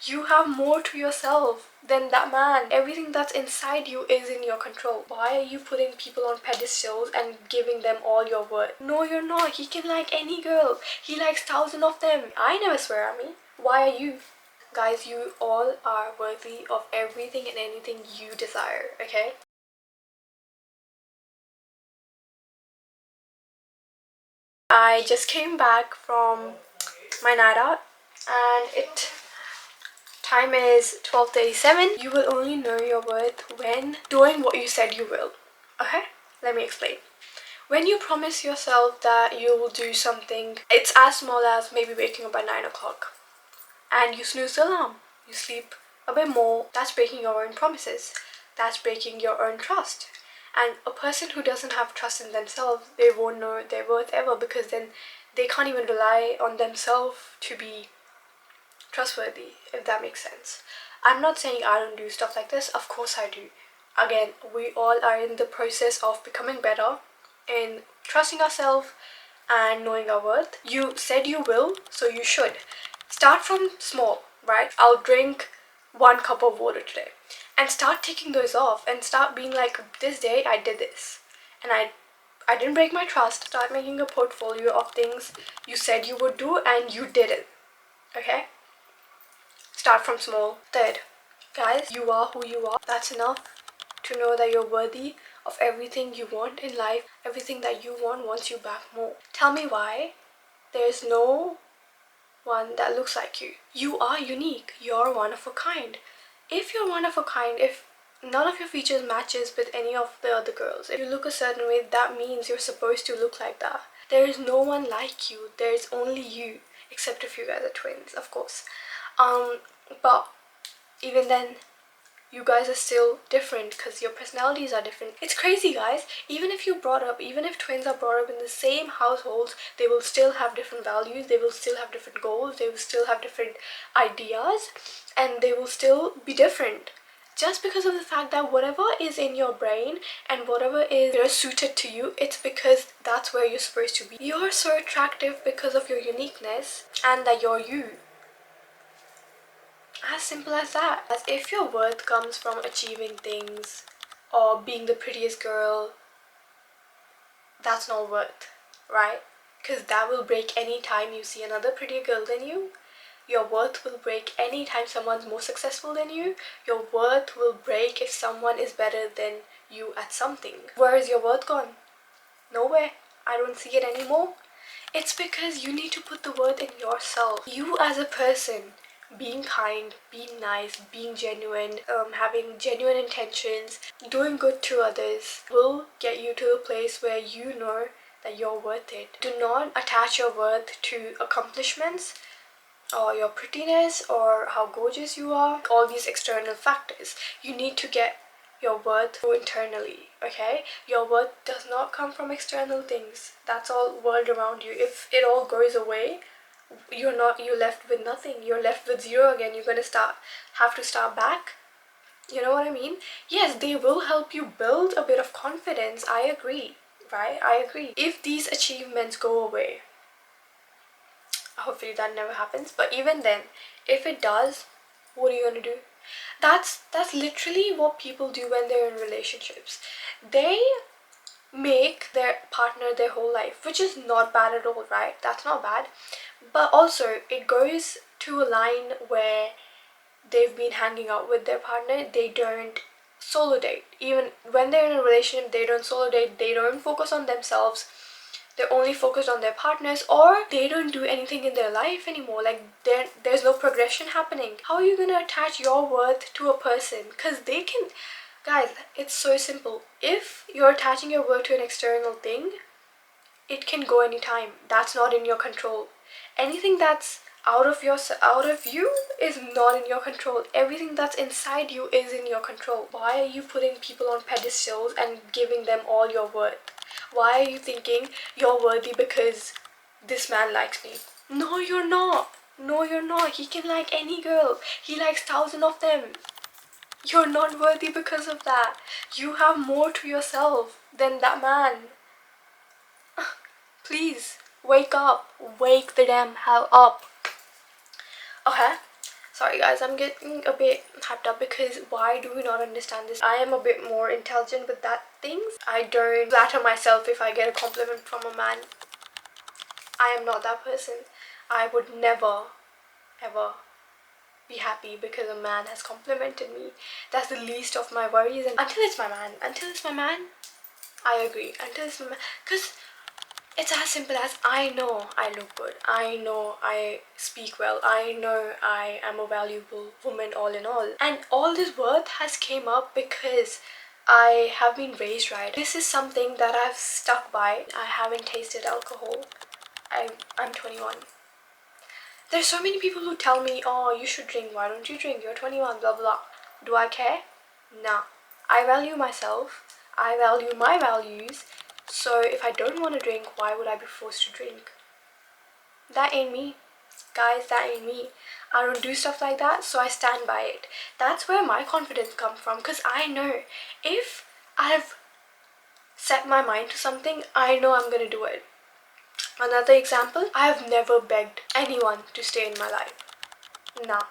You have more to yourself than that man. Everything that's inside you is in your control. Why are you putting people on pedestals and giving them all your worth? No, you're not. He can like any girl. He likes thousands of them. I never swear at me. Why are you? Guys, you all are worthy of everything and anything you desire, okay? I just came back from my night out and it time is 12:37. You will only know your worth when doing what you said you will. Okay? Let me explain. When you promise yourself that you will do something, it's as small as maybe waking up at 9 o'clock and you snooze the alarm. You sleep a bit more. That's breaking your own promises. That's breaking your own trust. And a person who doesn't have trust in themselves, they won't know their worth ever, because then they can't even rely on themselves to be trustworthy, if that makes sense. I'm not saying I don't do stuff like this. Of course I do. Again, we all are in the process of becoming better in trusting ourselves and knowing our worth. You said you will, so you should. Start from small, right? I'll drink 1 cup of water today. And start taking those off and start being like, this day I did this. And I didn't break my trust. Start making a portfolio of things you said you would do and you didn't. Okay? Start from small. Third, guys, you are who you are. That's enough to know that you're worthy of everything you want in life. Everything that you want wants you back more. Tell me why there's no one that looks like you. You are unique. You're one of a kind. If you're one of a kind, if none of your features matches with any of the other girls, if you look a certain way, that means you're supposed to look like that. There is no one like you. There's only you, except if you guys are twins, of course. But even then, you guys are still different because your personalities are different. It's crazy, guys. Even if twins are brought up in the same households, they will still have different values, they will still have different goals, they will still have different ideas, and they will still be different. Just because of the fact that whatever is in your brain and whatever is suited to you, it's because that's where you're supposed to be. You're so attractive because of your uniqueness and that you're you. As simple as that. As if your worth comes from achieving things or being the prettiest girl, that's not worth, right? Because that will break any time you see another prettier girl than you. Your worth will break any time someone's more successful than you. Your worth will break if someone is better than you at something. Where is your worth gone? Nowhere. I don't see it anymore. It's because you need to put the worth in yourself. You as a person, being kind, being nice, being genuine, having genuine intentions, doing good to others will get you to a place where you know that you're worth it. Do not attach your worth to accomplishments or your prettiness or how gorgeous you are, all these external factors. You need to get your worth internally, okay? Your worth does not come from external things. That's all world around you. If it all goes away, you're left with nothing. You're left with zero again. You're gonna have to start back. You know what I mean? Yes, they will help you build a bit of confidence. I agree, right? I agree. If these achievements go away, hopefully that never happens, but even then, if it does, what are you gonna do? That's literally what people do when they're in relationships. They make their partner their whole life, which is not bad at all, right? That's not bad. But also, it goes to a line where they've been hanging out with their partner, they don't solo date. Even when they're in a relationship, they don't solo date, they don't focus on themselves, they're only focused on their partners, or they don't do anything in their life anymore. Like there's no progression happening. How are you gonna attach your worth to a person? Because they can, guys, it's so simple. If you're attaching your worth to an external thing, it can go anytime. That's not in your control. Anything that's out of you is not in your control. Everything that's inside you is in your control. Why are you putting people on pedestals and giving them all your worth? Why are you thinking you're worthy because this man likes me? No, you're not. No, you're not. He can like any girl. He likes thousands of them. You're not worthy because of that. You have more to yourself than that man. Please, wake up. Wake the damn hell up. Okay, Sorry guys, I'm getting a bit hyped up because why do we not understand this? I am a bit more intelligent with that things. I don't flatter myself if I get a compliment from a man. I am not that person. I would never ever be happy because a man has complimented me. That's the least of my worries. And until it's my man, I agree. Until it's my man, because it's as simple as I know I look good, I know I speak well, I know I am a valuable woman all in all. And all this worth has came up because I have been raised right. This is something that I've stuck by. I haven't tasted alcohol. I'm 21. There's so many people who tell me, oh, you should drink, why don't you drink, you're 21, blah blah. Do I care? No. I value myself, I value my values, so if I don't want to drink, why would I be forced to drink? That ain't me. Guys, that ain't me. I don't do stuff like that, so I stand by it. That's where my confidence comes from, because I know if I've set my mind to something, I know I'm gonna do it. Another example, I have never begged anyone to stay in my life. Nah,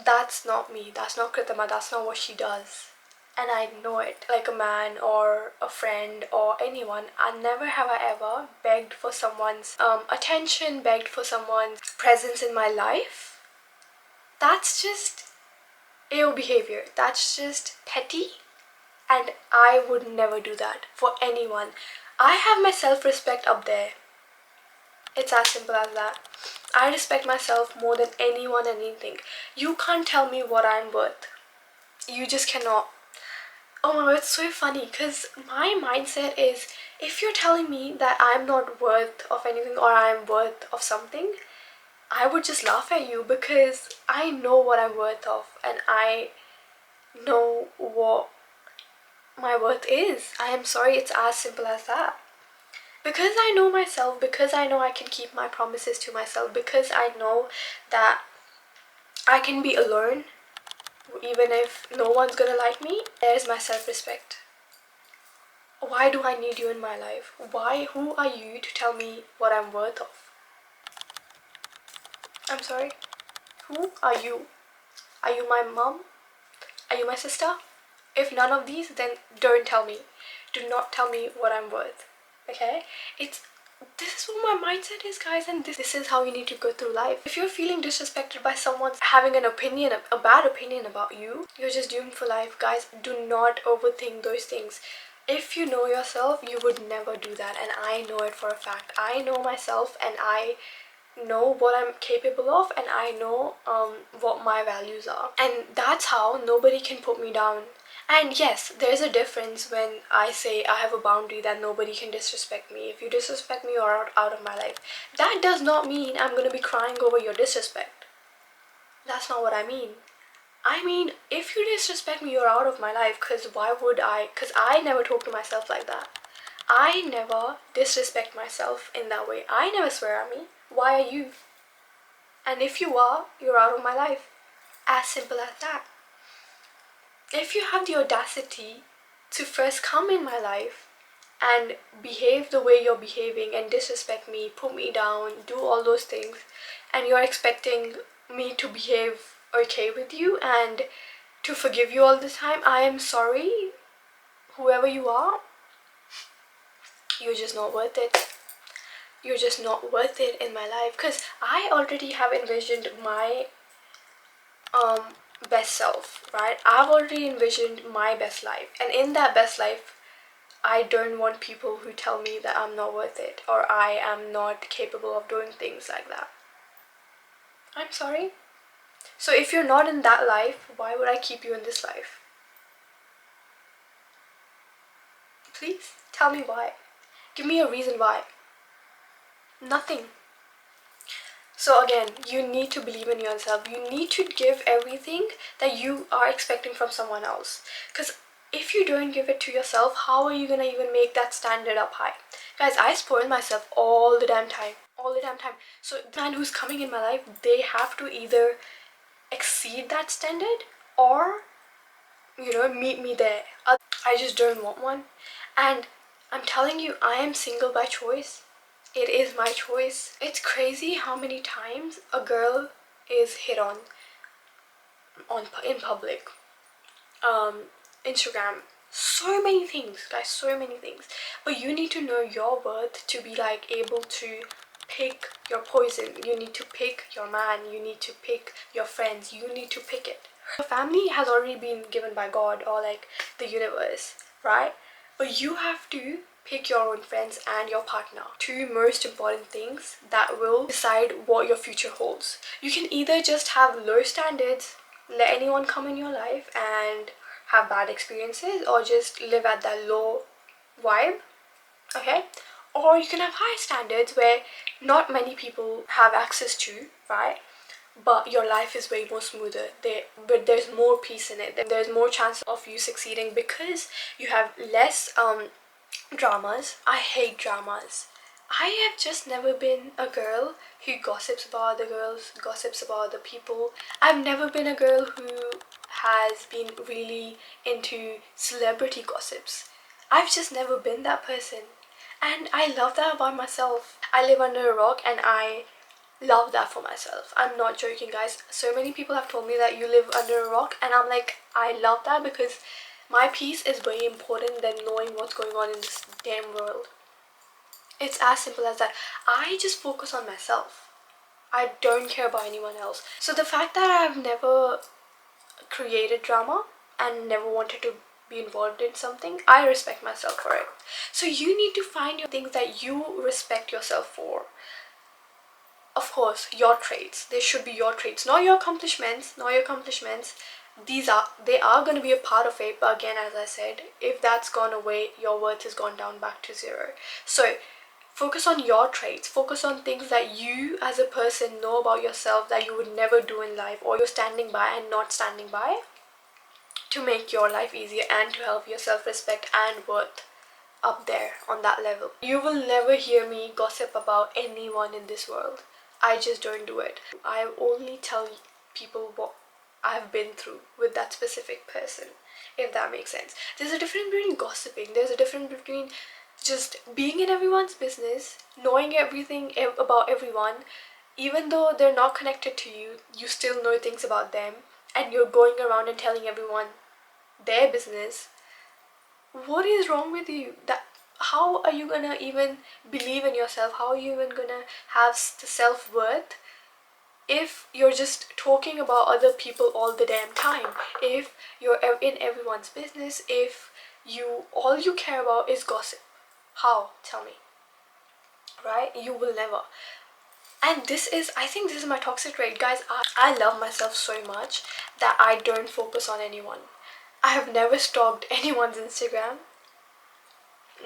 that's not me. That's not Kritama. That's not what she does. And I know it. Like a man or a friend or anyone, I never have I ever begged for someone's attention, begged for someone's presence in my life. That's just ill behavior. That's just petty. And I would never do that for anyone. I have my self-respect up there. It's as simple as that. I respect myself more than anyone and anything. You can't tell me what I'm worth. You just cannot. Oh my god, it's so funny because my mindset is, if you're telling me that I'm not worth of anything or I'm worth of something, I would just laugh at you because I know what I'm worth of and I know what my worth is. I am sorry, it's as simple as that. Because I know myself, because I know I can keep my promises to myself, because I know that I can be alone even if no one's gonna like me, there's my self-respect. Why do I need you in my life? Who are you to tell me what I'm worth of? I'm sorry, who are you? Are you my mom? Are you my sister? If none of these, then don't tell me. Do not tell me what I'm worth. Okay? This is what my mindset is, guys, and this is how you need to go through life. If you're feeling disrespected by someone having an opinion, a bad opinion about you, you're just doomed for life. Guys, do not overthink those things. If you know yourself, you would never do that, and I know it for a fact. I know myself and I know what I'm capable of, and I know what my values are, and that's how nobody can put me down. And yes, there's a difference when I say I have a boundary that nobody can disrespect me. If you disrespect me, you're out of my life. That does not mean I'm gonna be crying over your disrespect. That's not what I mean. I mean, if you disrespect me, you're out of my life, because why would I? Because I never talk to myself like that. I never disrespect myself in that way. I never swear at me. Why are you? And if you are, you're out of my life. As simple as that. If you have the audacity to first come in my life and behave the way you're behaving and disrespect me, put me down, do all those things, and you're expecting me to behave okay with you and to forgive you all the time, I am sorry, whoever you are, you're just not worth it. You're just not worth it in my life, because I already have envisioned my best self, right? I've already envisioned my best life, and in that best life I don't want people who tell me that I'm not worth it or I am not capable of doing things like that. I'm sorry. So if you're not in that life, why would I keep you in this life? Please tell me why. Give me a reason why. Nothing. So again, you need to believe in yourself. You need to give everything that you are expecting from someone else. Because if you don't give it to yourself, how are you gonna even make that standard up high? Guys, I spoil myself all the damn time. All the damn time. So the man who's coming in my life, they have to either exceed that standard or, meet me there. I just don't want one. And I'm telling you, I am single by choice. It is my choice. It's crazy how many times a girl is hit on. in public, Instagram, so many things, guys, so many things. But you need to know your worth to be like able to pick your poison. You need to pick your man, you need to pick your friends, you need to pick it. Your family has already been given by God or like the universe, right? But you have to pick your own friends and your partner. Two most important things that will decide what your future holds. You can either just have low standards, let anyone come in your life and have bad experiences, or just live at that low vibe, okay? Or you can have high standards where not many people have access to, right? But your life is way more smoother but there's more peace in it. There's more chance of you succeeding because you have less dramas. I hate dramas. I have just never been a girl who gossips about other girls, gossips about other people. I've never been a girl who has been really into celebrity gossips. I've just never been that person. And I love that about myself. I live under a rock and I love that for myself. I'm not joking, guys. So many people have told me that you live under a rock, and I'm like, I love that because my peace is way important than knowing what's going on in this damn world. It's as simple as that. I just focus on myself. I don't care about anyone else. So the fact that I've never created drama and never wanted to be involved in something, I respect myself for it. So you need to find your things that you respect yourself for. Of course, your traits. They should be your traits, not your accomplishments, not your accomplishments. They are going to be a part of it, but again, as I said, if that's gone away, your worth has gone down back to zero. So focus on your traits, focus on things that you as a person know about yourself that you would never do in life, or you're standing by and not standing by, to make your life easier and to help your self-respect and worth up there on that level. You will never hear me gossip about anyone in this world. I just don't do it. I only tell people what I've been through with that specific person, if that makes sense. There's a difference between gossiping, there's a difference between just being in everyone's business, knowing everything about everyone, even though they're not connected to you, you still know things about them, and you're going around and telling everyone their business. What is wrong with you? That how are you gonna even believe in yourself? How are you even gonna have the self-worth if you're just talking about other people all the damn time? If you're in everyone's business, if you all you care about is gossip, how? Tell me. Right? You will never. And this is, I think this is my toxic trait, guys. I love myself so much that I don't focus on anyone. I have never stalked anyone's Instagram.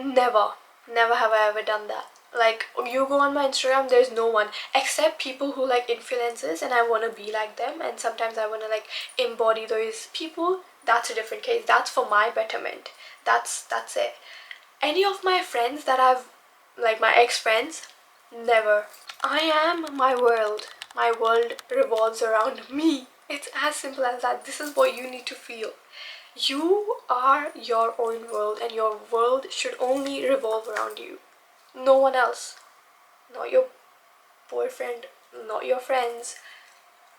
Never. Never have I ever done that. Like, you go on my Instagram, there's no one except people who like influencers and I want to be like them, and sometimes I want to like embody those people. That's a different case. That's for my betterment. That's it. Any of my friends that I've, like my ex-friends, never. I am my world. My world revolves around me. It's as simple as that. This is what you need to feel. You are your own world, and your world should only revolve around you. No one else. Not your boyfriend, not your friends,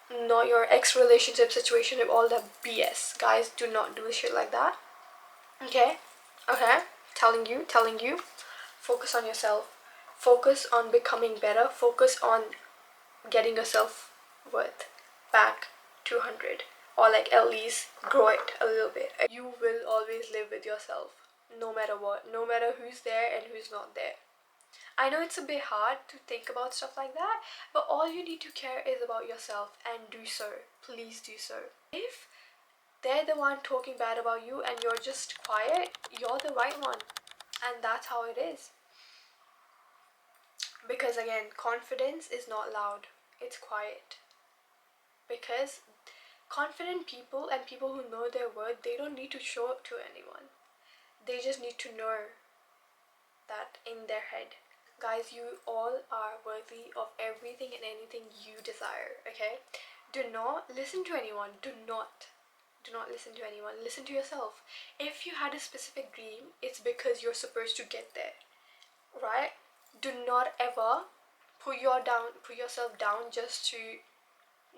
not your ex-relationship situation, all that BS. Guys, do not do shit like that. Okay? Okay? Telling you. Focus on yourself. Focus on becoming better. Focus on getting your self-worth back to 100, or like at least grow it a little bit. You will always live with yourself, no matter what, no matter who's there and who's not there. I know it's a bit hard to think about stuff like that, but all you need to care is about yourself, and do so. Please do so. If they're the one talking bad about you and you're just quiet, you're the right one, and that's how it is. Because again, confidence is not loud, it's quiet. Because confident people and people who know their worth, they don't need to show it to anyone. They just need to know that in their head. Guys, you all are worthy of everything and anything you desire, okay? Do not listen to anyone. Do not listen to anyone. Listen to yourself. If you had a specific dream, it's because you're supposed to get there, right? Do not ever put yourself down just to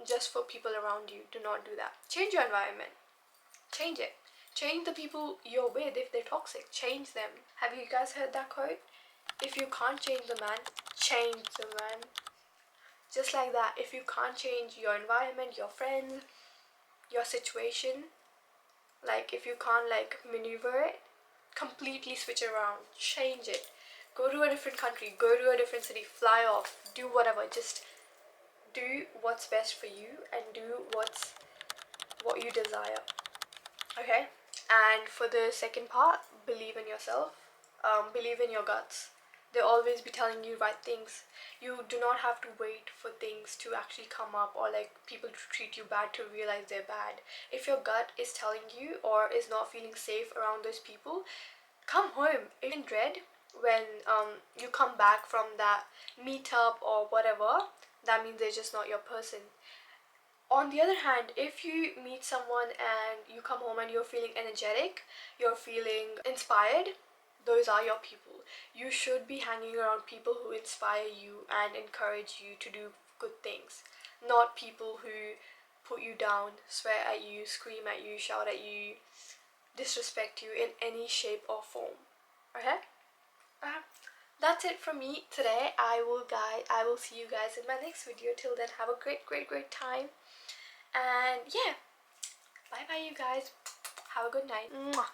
just for people around you. Do not do that. Change your environment. Change it. Change the people you're with. If they're toxic, change them. Have you guys heard that quote? If you can't change the man, change the man. Just like that. If you can't change your environment, your friends, your situation, like if you can't like maneuver it, completely switch around, change it. Go to a different country, go to a different city, fly off, do whatever. Just do what's best for you and do what you desire. Okay? And for the second part, believe in yourself. Believe in your guts. They'll always be telling you right things. You do not have to wait for things to actually come up or like people to treat you bad to realize they're bad. If your gut is telling you or is not feeling safe around those people, come home. If in dread when you come back from that meetup or whatever, that means they're just not your person. On the other hand, if you meet someone and you come home and you're feeling energetic, you're feeling inspired, those are your people. You should be hanging around people who inspire you and encourage you to do good things, not people who put you down, swear at you, scream at you, shout at you, disrespect you in any shape or form. Okay? Uh, that's it from me today. I will see you guys in my next video. Till then, have a great time. And yeah, bye bye you guys. Have a good night. Mwah.